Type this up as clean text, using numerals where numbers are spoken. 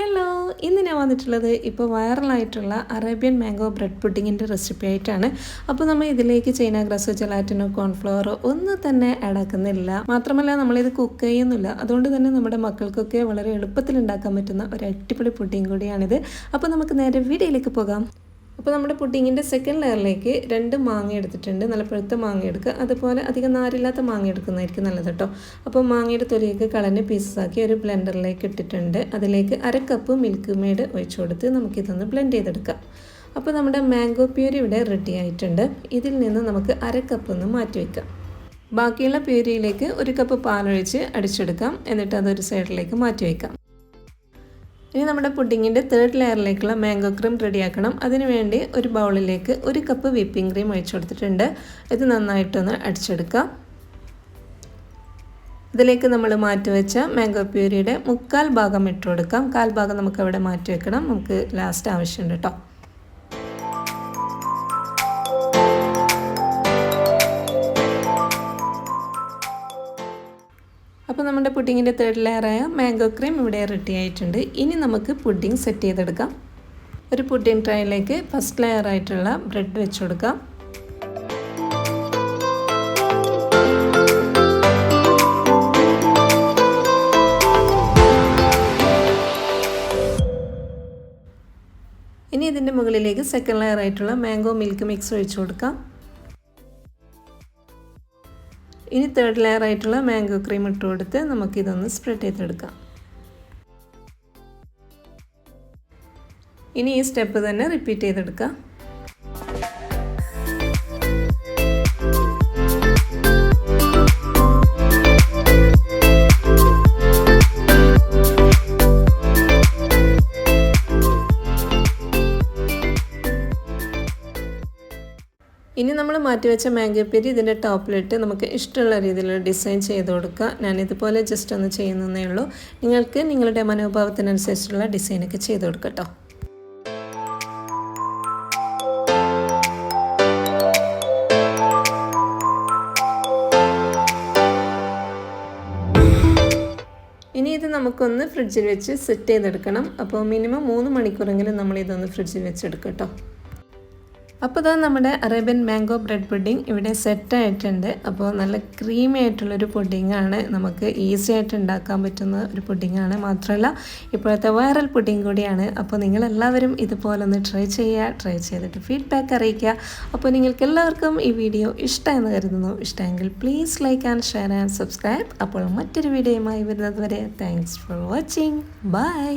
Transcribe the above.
Hello, ഇന്ന് ഞാൻ വന്നിട്ടുള്ളത് ഇപ്പോൾ വൈറലായിട്ടുള്ള അറേബ്യൻ മാംഗോ ബ്രെഡ് പുഡിങ്ങിൻ്റെ റെസിപ്പി ആയിട്ടാണ്. അപ്പോൾ നമ്മൾ ഇതിലേക്ക് ചൈന ഗ്രാസോ, ജലാറ്റിനോ, കോൺഫ്ലവറോ ഒന്നും തന്നെ ആഡ് ആക്കുന്നില്ല. മാത്രമല്ല നമ്മളിത് കുക്ക് ചെയ്യുന്നില്ല. അതുകൊണ്ട് തന്നെ നമ്മുടെ മക്കൾക്കൊക്കെ വളരെ എളുപ്പത്തിൽ ഉണ്ടാക്കാൻ പറ്റുന്ന ഒരു അടിപൊളി പുഡിങ് കൂടിയാണിത്. അപ്പോൾ നമുക്ക് നേരെ വീഡിയോയിലേക്ക് പോകാം. അപ്പോൾ നമ്മുടെ പുഡിങ്ങിൻ്റെ സെക്കൻഡ് ലെയറിലേക്ക് 2 മാങ്ങ എടുത്തിട്ടുണ്ട്. നല്ല പഴുത്ത മാങ്ങ എടുക്കുക. അതുപോലെ അധികം നാരില്ലാത്ത മാങ്ങ എടുക്കുന്നതായിരിക്കും നല്ലത് കേട്ടോ. അപ്പോൾ മാങ്ങയുടെ തൊലിയൊക്കെ കളഞ്ഞ് പീസസാക്കി ഒരു ബ്ലെൻഡറിലേക്ക് ഇട്ടിട്ടുണ്ട്. അതിലേക്ക് 1/2 കപ്പ് മിൽക്ക് മെയ്ഡ് ഒഴിച്ചു കൊടുത്ത് നമുക്കിതൊന്ന് ബ്ലെൻഡ് ചെയ്തെടുക്കാം. അപ്പോൾ നമ്മുടെ മാംഗോ പ്യൂരി ഇവിടെ റെഡി ആയിട്ടുണ്ട്. ഇതിൽ നിന്ന് നമുക്ക് 1/2 കപ്പ് ഒന്ന് മാറ്റി വയ്ക്കാം. ബാക്കിയുള്ള പ്യൂരിയിലേക്ക് 1 കപ്പ് പാലൊഴിച്ച് അടിച്ചെടുക്കാം. എന്നിട്ട് അതൊരു സൈഡിലേക്ക് മാറ്റി വയ്ക്കാം. ഇനി നമ്മുടെ പുഡിങ്ങിൻ്റെ 3rd ലെയറിലേക്കുള്ള മാംഗോ ക്രീം റെഡിയാക്കണം. അതിനുവേണ്ടി ഒരു ബൗളിലേക്ക് 1 കപ്പ് വിപ്പിംഗ് ക്രീം ഒഴിച്ചു കൊടുത്തിട്ടുണ്ട്. ഇത് നന്നായിട്ടൊന്ന് അടിച്ചെടുക്കാം. ഇതിലേക്ക് നമ്മൾ മാറ്റി വെച്ച മാംഗോ പ്യൂരിയുടെ 1/4 ഭാഗം ഇട്ട് കൊടുക്കാം. 1/4 ഭാഗം നമുക്ക് അവിടെ മാറ്റി വെക്കണം. നമുക്ക് ലാസ്റ്റ് ആവശ്യമുണ്ട് കേട്ടോ. അപ്പോൾ നമ്മുടെ പുഡിങ്ങിൻ്റെ 3rd ലെയറായ മാംഗോ ക്രീം ഇവിടെ റെഡി ആയിട്ടുണ്ട്. ഇനി നമുക്ക് പുഡിങ് സെറ്റ് ചെയ്തെടുക്കാം. ഒരു പുഡിങ് ട്രേയിലേക്ക് ഫസ്റ്റ് ലെയറായിട്ടുള്ള ബ്രെഡ് വെച്ച് കൊടുക്കാം. ഇനി ഇതിൻ്റെ മുകളിലേക്ക് സെക്കൻഡ് ലെയറായിട്ടുള്ള മാംഗോ മിൽക്ക് മിക്സ് ഒഴിച്ചു കൊടുക്കാം. ഇനി 3rd ലെയറായിട്ടുള്ള മാംഗോ ക്രീം ഇട്ട് കൊടുത്ത് നമുക്കിതൊന്ന് സ്പ്രെഡ് ചെയ്തെടുക്കാം. ഇനി ഈ സ്റ്റെപ്പ് തന്നെ റിപ്പീറ്റ് ചെയ്തെടുക്കാം. ഇനി നമ്മൾ മാറ്റിവെച്ച മാംഗോ പ്യൂരി ഇതിൻ്റെ ടോപ്പിലിട്ട് നമുക്ക് ഇഷ്ടമുള്ള രീതിയിൽ ഡിസൈൻ ചെയ്ത് കൊടുക്കുക. ഞാനിതുപോലെ ജസ്റ്റ് ഒന്ന് ചെയ്യുന്നതേ ഉള്ളൂ. നിങ്ങൾക്ക് നിങ്ങളുടെ മനോഭാവത്തിനനുസരിച്ചുള്ള ഡിസൈനൊക്കെ ചെയ്ത് കൊടുക്കുക കേട്ടോ. ഇനി ഇത് നമുക്കൊന്ന് ഫ്രിഡ്ജിൽ വെച്ച് സെറ്റ് ചെയ്തെടുക്കണം. അപ്പോൾ മിനിമം 3 മണിക്കൂറെങ്കിലും നമ്മളിതൊന്ന് ഫ്രിഡ്ജിൽ വെച്ചെടുക്കാം കേട്ടോ. അപ്പോൾ ഇതാ നമ്മുടെ അറേബ്യൻ മാംഗോ ബ്രെഡ് പുഡിങ് ഇവിടെ സെറ്റായിട്ടുണ്ട്. അപ്പോൾ നല്ല ക്രീമി ആയിട്ടുള്ളൊരു പുഡിങ്ങാണ്. നമുക്ക് ഈസി ആയിട്ട് ഉണ്ടാക്കാൻ പറ്റുന്ന ഒരു പുഡിങ്ങാണ്. മാത്രമല്ല ഇപ്പോഴത്തെ വൈറൽ പുഡിങ് കൂടിയാണ്. അപ്പോൾ നിങ്ങളെല്ലാവരും ഇതുപോലെ ഒന്ന് ട്രൈ ചെയ്തിട്ട് ഫീഡ്ബാക്ക് അറിയിക്കുക. അപ്പോൾ നിങ്ങൾക്ക് എല്ലാവർക്കും ഈ വീഡിയോ ഇഷ്ടമെന്ന് കരുതുന്നു. ഇഷ്ടമെങ്കിൽ please like and share and subscribe. അപ്പോൾ മറ്റൊരു വീഡിയോയുമായി വരുന്നത് വരെ താങ്ക്സ് ഫോർ വാച്ചിങ്. ബൈ.